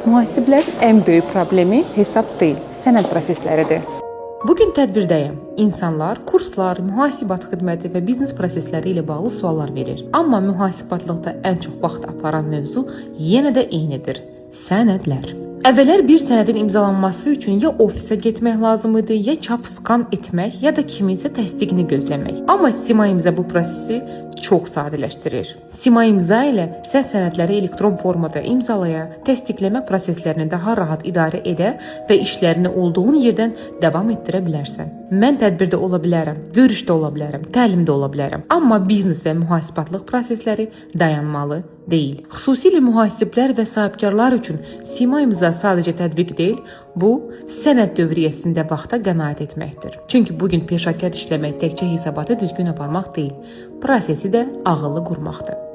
Mühasiblərin ən böyük problemi hesab deyil, sənəd prosesləridir. Bugün tədbirdəyəm. İnsanlar kurslar, mühasibat xidməti və biznes prosesləri ilə bağlı suallar verir. Amma mühasibatlıqda ən çox vaxt aparan mövzu yenə də eynidir: sənədlər. Əvvəllər bir sənədin imzalanması üçün ya ofisə getmək lazım idi, ya çap skan etmək, ya da kiminsə təsdiqini gözləmək. Amma Sima İmza bu prosesi çox sadələşdirir. Sima İmza ilə sən sənədləri elektron formada imzalaya, təsdiqləmə proseslərini daha rahat idarə edə və işlərini olduğun yerdən davam etdirə bilərsən. Mən tədbirdə ola bilərəm, görüşdə ola bilərəm, təlimdə ola bilərəm. Amma biznes və mühasibatlıq prosesləri dayanmalı deyil. Xüsusilə mühasiblər və sahibkarlar üçün Sima İmza sadəcə tətbiq deyil, bu sənəd dövriyyəsində vaxta qənaət etməkdir. Çünki bugün peşəkar işləmək təkcə hesabatı düzgün aparmaq deyil, prosesi də ağıllı qurmaqdır.